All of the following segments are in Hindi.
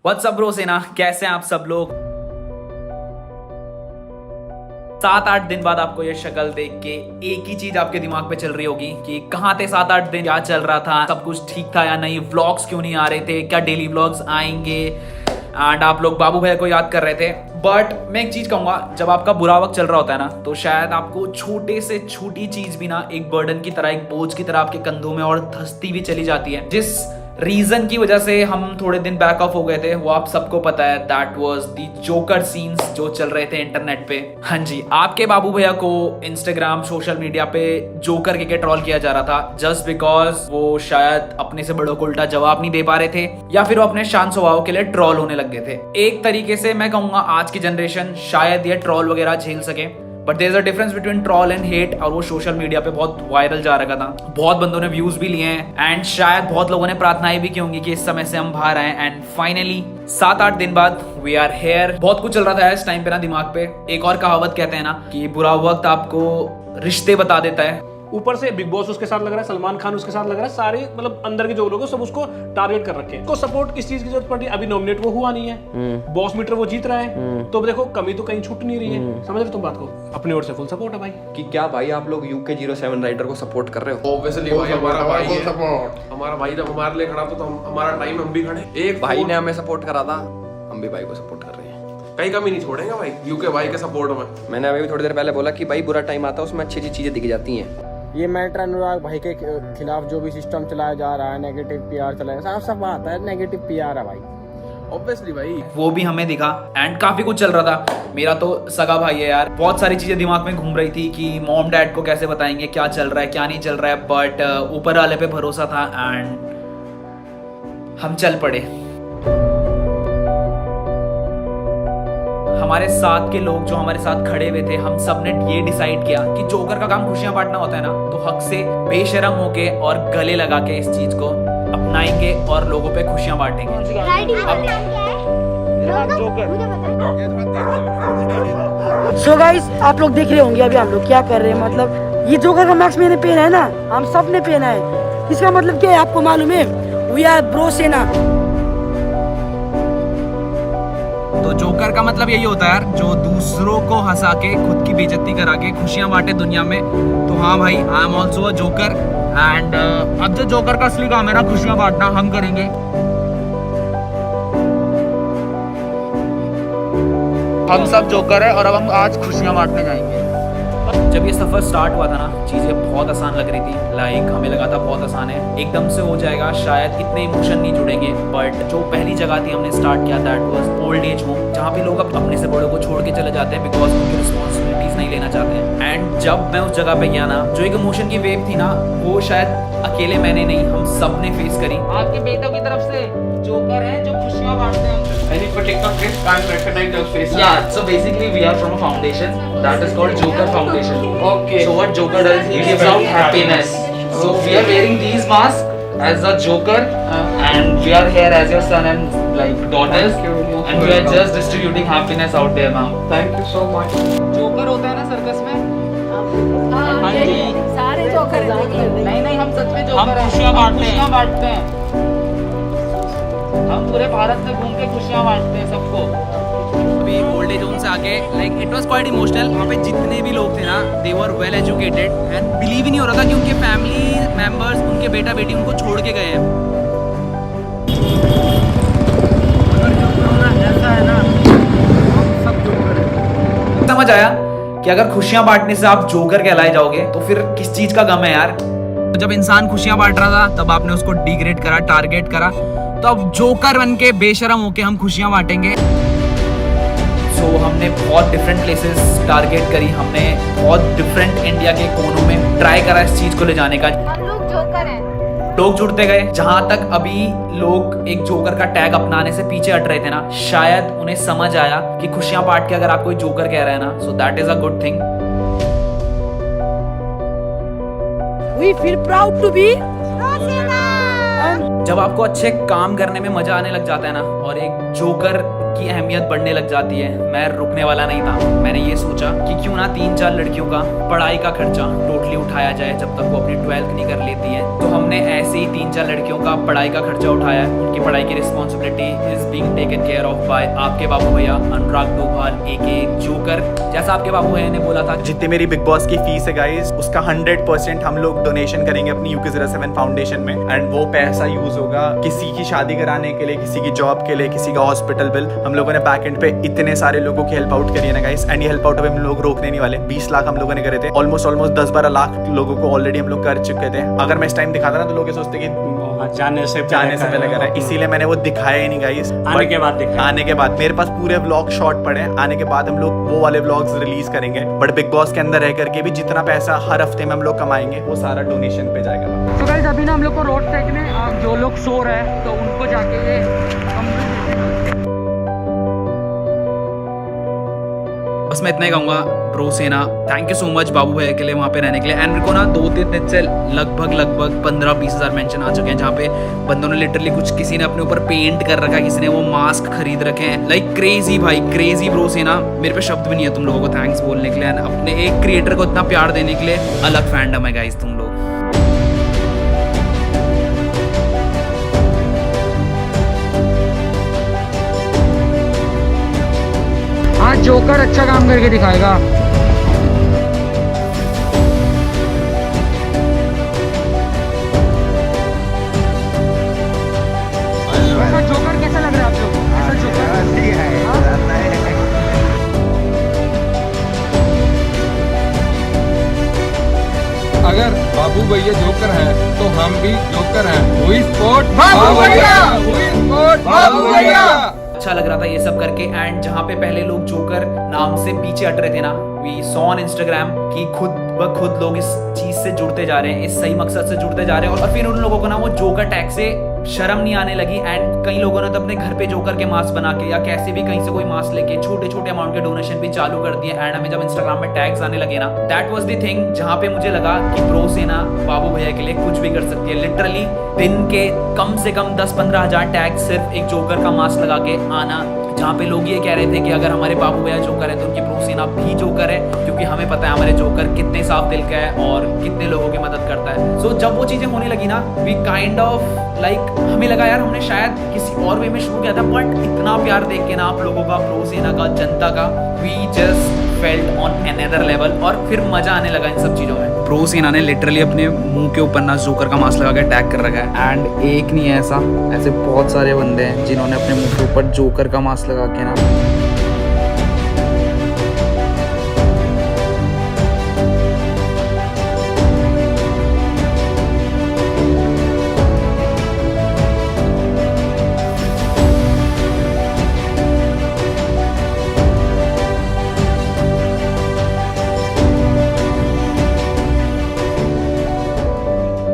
व्हाट्सअप ब्रो सेना, कैसे हैं आप सब लोग। 7-8 दिन बाद आपको ये शक्ल देख के एक ही चीज आपके दिमाग पे चल रही होगी कि कहाँ थे 7-8 दिन, क्या चल रहा था, सब कुछ ठीक था या नहीं, व्लॉग्स क्यों नहीं आ रहे थे, क्या डेली व्लॉग्स आएंगे। एंड आप लोग बाबू भैया को याद कर रहे थे। बट मैं एक चीज कहूंगा, जब आपका बुरा वक्त चल रहा होता है ना, तो शायद आपको छोटे से छोटी चीज भी ना एक बर्डन की तरह, एक बोझ की तरह आपके कंधों में और धंसती भी चली जाती है। जिस रीजन की वजह से हम थोड़े दिन बैक ऑफ हो गए थे वो आप सबको पता है। That was the joker scenes जो चल रहे थे इंटरनेट पे। हाँ जी, आपके बाबू भैया को इंस्टाग्राम सोशल मीडिया पे जोकर के ट्रोल किया जा रहा था जस्ट बिकॉज वो शायद अपने से बड़ों को उल्टा जवाब नहीं दे पा रहे थे या फिर वो अपने शांत स्वभाव के लिए ट्रोल होने लग गए थे। एक तरीके से मैं कहूंगा आज की जनरेशन शायद ये ट्रोल वगैरह झेल सके, but there is a difference between troll and hate. और वो सोशल मीडिया पे बहुत वायरल जा रखा था, बहुत बंदों ने व्यूज भी लिए हैं एंड शायद बहुत लोगों ने प्रार्थनाएं भी की होंगी कि इस समय से हम बाहर आए। एंड फाइनली 7-8 दिन बाद वी आर हेयर। बहुत कुछ चल रहा था इस टाइम पे ना दिमाग पे। एक और कहावत कहते हैं ना कि बुरा वक्त आपको रिश्ते बता देता है। ऊपर से बिग बॉस उसके साथ लग रहा है, सलमान खान उसके साथ लग रहा है, सारे मतलब अंदर के जो लोग हैं सब उसको टारगेट कर रखे हैं। उसको सपोर्ट किस चीज की जरूरत पड़ रही है? अभी नॉमिनेट वो हुआ नहीं है, बॉस मीटर वो जीत रहा है, तो देखो कमी तो कहीं छूट नहीं रही है। समझ रहे तुम बात को? अपनी ओर से फुल सपोर्ट है भाई। कि क्या भाई आप लोग यूके 07 राइडर को सपोर्ट कर रहे हो? ऑब्वियसली भाई हमारा भाई है, हमारा भाई जब हमारे लिए खड़ा तो हमारा टाइम हम भी खड़े। एक भाई ने हमें सपोर्ट करा था, हम भी भाई को सपोर्ट कर रहे हैं। कहीं कमी नहीं छोड़ेंगे भाई यूके भाई के सपोर्ट में। मैंने अभी थोड़ी देर पहले बोला कि भाई बुरा टाइम आता है उसमें अच्छी अच्छी चीजें दिख जाती हैं। ये मैटर अनुराग भाई के खिलाफ जो भी सिस्टम चलाया जा रहा है, नेगेटिव पीआर चलाया, साफ साफ बात है नेगेटिव पीआर है भाई। ऑब्वियसली भाई वो भी हमें दिखा एंड काफी कुछ चल रहा था। मेरा तो सगा भाई है यार, बहुत सारी चीजें दिमाग में घूम रही थी कि मॉम डैड को कैसे बताएंगे क्या चल रहा है क्या नहीं चल रहा है, बट ऊपर वाले पे भरोसा था एंड हम चल पड़े। हमारे साथ के लोग जो हमारे साथ खड़े हुए थे, हम सब ने ये डिसाइड किया कि जोकर का काम खुशियां बांटना होता है ना, तो हक से बेशरम होके और गले लगा के इस चीज को अपनाएंगे और लोगों पे खुशियां बांटेंगे। सो गाइस, आप लोग देख रहे होंगे अभी हम लोग क्या कर रहे हैं। मतलब ये जोकर का मास्क मैंने पहना है ना, हम सब ने पहना है। इसका मतलब क्या है आपको मालूम है? वी आर ब्रो सेना। तो जोकर का मतलब यही होता है यार, जो दूसरों को हंसा के खुद की बेइज्जती करा के खुशियां बांटे दुनिया में। तो हाँ भाई, I am also a joker and अब जो जोकर का असली काम है ना खुशियां बांटना, हम करेंगे। हम सब जोकर है और अब हम आज खुशियां बांटने जाएंगे। जब ये सफर स्टार्ट हुआ था ना, चीजें बहुत आसान लग रही थी। लाइक हमें लगा था बहुत आसान है, एकदम से हो जाएगा, शायद इतने इमोशन नहीं जुड़ेंगे। बट जो पहली जगह थी हमने स्टार्ट किया, that was old age home, जहाँ पे लोग अपने से बड़ों को छोड़ के चले जाते हैं बिकॉज उनकी रिस्पॉन्सिबिलिटीज नहीं लेना चाहते हैं। एंड जब मैं उस जगह पे गया ना, जो एक इमोशन की वेव थी ना, वो शायद अकेले मैंने नहीं, हम सब ने फेस करी। आपके बेटों की तरफ से जोकर है जो खुशियां बांटते हैं। Any particular trick? Can't recognize those faces. Yeah, so basically we are from a foundation that is called Joker Foundation. Okay. So what Joker does, he gives out happiness. So we are wearing these masks as a Joker, and we are here as your son and like daughters, and we are just distributing happiness out there, ma'am. Thank you so much. Joker होता है ना सर्कस में? हाँ जी। सारे जोकर हैं। नहीं, हम सच में जोकर हैं। खुशियाँ बांटते हैं। हम पूरे भारत में घूम के खुशियाँ बांटते हैं सबको। अभी ओल्ड एज होम से आके like it was quite emotional. वहाँ पे जितने भी लोग थे ना, they were well educated and believe ही नहीं हो रहा था कि उनके फैमिली मेंबर्स, उनके बेटा बेटी उनको छोड़ के गए हैं। समझ आया कि अगर खुशियाँ बांटने से आप जोकर कहलाए जाओगे तो फिर किस चीज का गम है यार। जब इंसान खुशियाँ बांट रहा था तब आपने उसको डिग्रेड करा, टारगेट करा, तो अब जोकर बन के बेशरम होके हम खुशियां बांटेंगे। सो हमने बहुत डिफरेंट प्लेसेस टारगेट करी, हमने बहुत डिफरेंट इंडिया के कोनों में ट्राई करा इस चीज को ले जाने का। हम लोग जोकर हैं। लोग जुड़ते गए। जहां तक अभी लोग एक जोकर का टैग अपनाने से पीछे हट रहे थे ना, शायद उन्हें समझ आया कि खुशियां बांट के अगर आप कोई जोकर कह रहे हैं ना, so that is a good thing. We feel proud to be. जब आपको अच्छे काम करने में मजा आने लग जाता है ना, और एक जोकर की अहमियत बढ़ने लग जाती है, मैं रुकने वाला नहीं था। मैंने ये सोचा कि क्यों ना 3-4 लड़कियों का पढ़ाई का खर्चा टोटली उठाया जाए जब तक वो अपनी 12th नहीं कर लेती है। तो हमने उन्होंने ऐसे ही 3-4 लड़कियों का पढ़ाई का खर्चा उठाया है। उनकी पढ़ाई की responsibility is being taken care of by आपके बाबू भैया अनुराग डोभाल एके जोकर। जैसा आपके बाबू भैया ने बोला था, जितनी मेरी बिग बॉस की फीस है गाइस, उसका 100% हम लोग डोनेशन करेंगे अपनी UK07 फाउंडेशन में, एंड वो पैसा यूज होगा किसी की शादी कराने के लिए, किसी की जॉब के लिए, किसी का हॉस्पिटल बिल। हम लोगों ने बैक एंड पे इतने सारे लोगों की हेल्प आउट करी है ना गाइस, एंड ये हेल्प आउट हम लोग रोकने नहीं वाले। 20 लाख हम लोगों ने करे थे, ऑलमोस्ट 10-12 लाख लोगों को ऑलरेडी हम लोग कर चुके थे। अगर मैं इस टाइम दिखाता ना तो लोग ये सोचते कि जाने से पहले कर रहा है, इसीलिए मैंने वो दिखाया ही नहीं गाइस। आने के बाद दिखाया। आने के बाद मेरे पास पूरे व्लॉग शॉर्ट पड़े हैं, आने के बाद हम लोग वो वाले व्लॉग्स रिलीज करेंगे। बट बिग बॉस के अंदर रह करके भी जितना पैसा हर हफ्ते में हम लोग कमाएंगे वो सारा डोनेशन पे जाएगा। तो गाइस अभी ना हम लोग को रोड साइड में जो लोग सो रहे हैं तो उनको जाके ये हम बस मैं इतना ही कहूँगा ब्रो सेना, थैंक यू सो मच बाबू भैया के लिए वहाँ पे रहने के लिए। एंड मेरे को ना 2-3 दिन से लगभग 15-20 हज़ार मेंशन आ चुके हैं, जहाँ पे बंदों ने लिटरली कुछ, किसी ने अपने ऊपर पेंट कर रखा है, किसी ने वो मास्क खरीद रखे हैं। लाइक क्रेजी भाई, क्रेजी ब्रो सेना, मेरे पे शब्द भी नहीं है तुम लोगों को थैंक्स बोलने के लिए। एंड अपने एक क्रिएटर को इतना प्यार देने के लिए अलग फैंडम है गाइस तुम लोग। आज जोकर अच्छा काम करके दिखाएगा। जोकर कैसा लग रहा है आप लोग? ऐसा जोकर अगर बाबू भैया जोकर हैं तो हम भी जोकर हैं। हुई स्पोर्ट बाबू भैया, हुई स्पोर्ट बाबू भैया। अच्छा लग रहा था ये सब करके। एंड जहाँ पे पहले लोग जोकर नाम से पीछे हट रहे थे ना, वी सॉ ऑन इंस्टाग्राम कि खुद ब खुद लोग इस चीज से जुड़ते जा रहे हैं, इस सही मकसद से जुड़ते जा रहे हैं। और फिर उन लोगों को ना वो जोकर टैग से शर्म नहीं आने लगी। एंड कई लोगों ने तो अपने घर पे जोकर के मास्क बना के या कैसे भी कहीं से कोई मास्क लेके छोटे अमाउंट के डोनेशन भी चालू कर दिए। एंड हमें जब इंस्टाग्राम में टैग्स आने लगे ना, दैट वाज द थिंग जहाँ पे मुझे लगा कि ब्रो सेना बाबू भैया के लिए कुछ भी कर सकती है। लिटरली दिन के कम से कम 10-15 हज़ार टैग सिर्फ एक जोकर का मास्क लगा के आना, जहाँ पे लोग ये कह रहे थे कि अगर हमारे बाबू भैया जोकर है तो उनकी ब्रो सेना भी जोकर है, क्योंकि हमें पता है हमारे जोकर कितने साफ दिल का है और कितने लोगों की मदद करता है। सो जब वो चीजें होने लगी ना, वी काइंड ऑफ लाइक हमें लगा यार हमने शायद किसी और वे में शुरू किया था, बट इतना प्यार देख के ना आप लोगों का, ब्रो सेना का, जनता का, we just felt on another level. और फिर मजा आने लगा इन सब चीजों में। ब्रो सेना ने लिटरली अपने मुंह के ऊपर ना जोकर का मास्क लगा के टैग कर रखा है। एंड एक नहीं है ऐसे बहुत सारे बंदे हैं जिन्होंने अपने मुंह के ऊपर जोकर का मास्क लगा के ना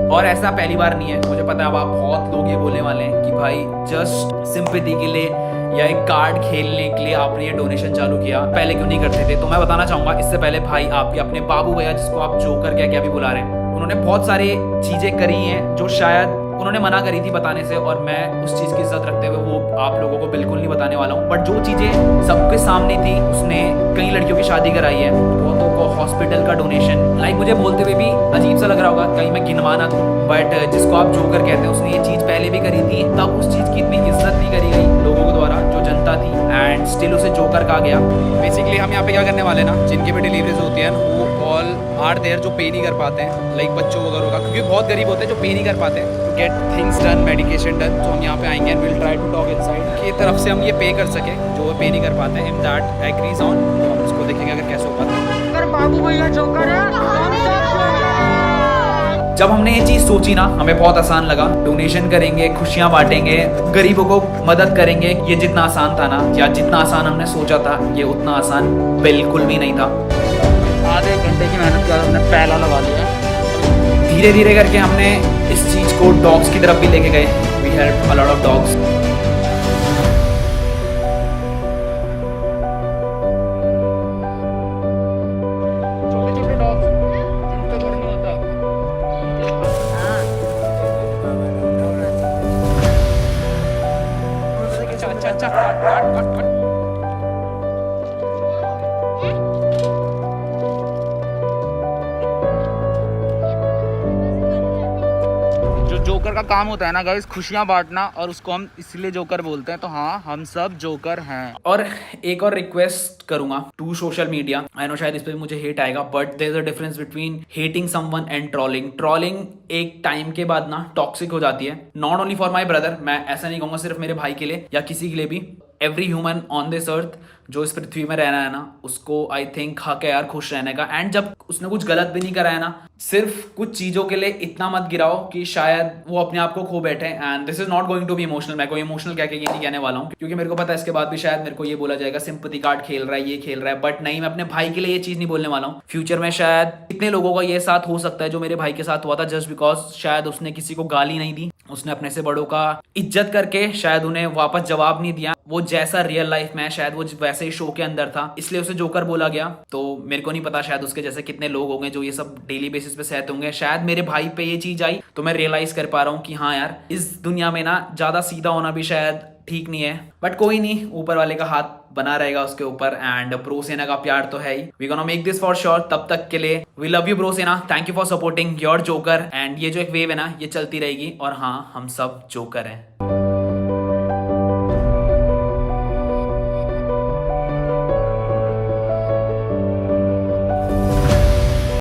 और ऐसा पहली बार नहीं है, मुझे पता है अब आप बहुत लोग ये बोलने वाले हैं कि भाई जस्ट सिंपैथी के लिए या एक कार्ड खेलने के लिए आपने ये डोनेशन चालू किया, पहले क्यों नहीं करते थे? तो मैं बताना चाहूंगा इससे पहले भाई आपके अपने बाबू भैया, जिसको आप जोकर क्या भी बुला रहे हैं, उन्होंने बहुत सारी चीजें करी हैं जो शायद उन्होंने मना करी थी बताने से, और मैं उस चीज की इज्जत रखते हुए वो आप लोगों को बिल्कुल नहीं बताने वाला हूँ। बट जो चीजें सबके सामने थी, उसने कई लड़कियों की शादी कराई है, बहुतों को हॉस्पिटल का डोनेशन, लाइक मुझे बोलते हुए भी अजीब सा लग रहा होगा, कहीं मैं गिनवा ना दूं, बट जिसको आप जोकर कहते हैं उसने ये चीज पहले भी करी थी, तब उस चीज की इतनी इज्जत नहीं करी गई लोगों के द्वारा, जो जनता थी, एंड स्टिल उसे जोकर कहा गया। बेसिकली हम यहाँ पे क्या करने वाले ना, जिनकी भी डिलीवरीज होती है वो ऑल आर देयर जो पे नहीं कर पाते हैं, लाइक बच्चों वगैरह का, क्योंकि बहुत गरीब होते हैं जो पे नहीं कर पाते हैं to get things done, medication done. तो हम यहाँ पे आएंगे and will try to talk inside की तरफ से हम ये पे कर सके जो पे नहीं कर पाते हैं। इफ दैट एग्रीज ऑन तो हम उसको देखेंगे अगर कैसे हो पाता है। अगर बाबू भैया जोकर है, जब हमने ये चीज सोची ना, हमें बहुत आसान लगा। डोनेशन करेंगे, खुशियां बांटेंगे, गरीबों को मदद करेंगे, ये जितना आसान था ना, या जितना आसान हमने सोचा था, ये उतना आसान बिल्कुल भी नहीं था। आधे घंटे की मेहनत के बाद हमने पहला लगा लिया। धीरे धीरे करके हमने इस चीज को डॉग्स की तरफ भी लेके गए। We help a lot of dogs. जो जोकर का काम होता है ना गाइस खुशियां बांटना, और उसको हम इसलिए जोकर बोलते हैं। तो हाँ, हम सब जोकर हैं। और एक और रिक्वेस्ट करूंगा to social media, I know शायद इस पे मुझे हेट आएगा, but there is a difference between hating someone and trolling. Trolling एक टाइम के बाद ना टॉक्सिक हो जाती है, not only for my brother, मैं ऐसा नहीं कहूंगा सिर्फ मेरे भाई के लिए या किसी के लिए भी। Every human on this earth जो इस पृथ्वी में रहना है ना, उसको आई थिंक हक है यार खुश रहने का। एंड जब उसने कुछ गलत भी नहीं करा है ना, सिर्फ कुछ चीजों के लिए इतना मत गिराओ कि शायद वो अपने आप को खो बैठे। And this is not going to be emotional, मैं कोई इमोशनल कह के ये नहीं कहने वाला हूँ, क्योंकि मेरे को पता है इसके बाद भी शायद मेरे को ये बोला जाएगा सिंपैथी कार्ड खेल रहा है, ये खेल रहा है, बट नहीं, मैं अपने भाई के लिए ये चीज नहीं बोलने वाला हूँ। फ्यूचर में शायद इतने लोगों का ये साथ हो सकता है जो मेरे भाई के साथ हुआ था, जस्ट बिकॉज शायद उसने किसी को गाली नहीं दी, उसने अपने से बड़ों का इज्जत करके शायद उन्हें वापस जवाब नहीं दिया। वो जैसा रियल लाइफ में शायद वो वैसे ही शो के अंदर था, इसलिए उसे जोकर बोला गया। तो मेरे को नहीं पता शायद उसके जैसे कितने लोग होंगे जो ये सब डेली बेसिस पे सहते होंगे। शायद मेरे भाई पे ये चीज आई तो मैं रियलाइज कर पा रहा हूँ कि हाँ यार, इस दुनिया में ना ज्यादा सीधा होना भी शायद ठीक नहीं है, बट कोई नहीं, ऊपर वाले का हाथ बना रहेगा उसके ऊपर। एंड ब्रो सेना का प्यार तो है ही, we gonna make this for sure. तब तक के लिए वी लव यू ब्रो सेना, thank you for supporting your joker. And ये जो एक वेव है ना, ये चलती रहेगी, और हाँ, हम सब जोकर हैं।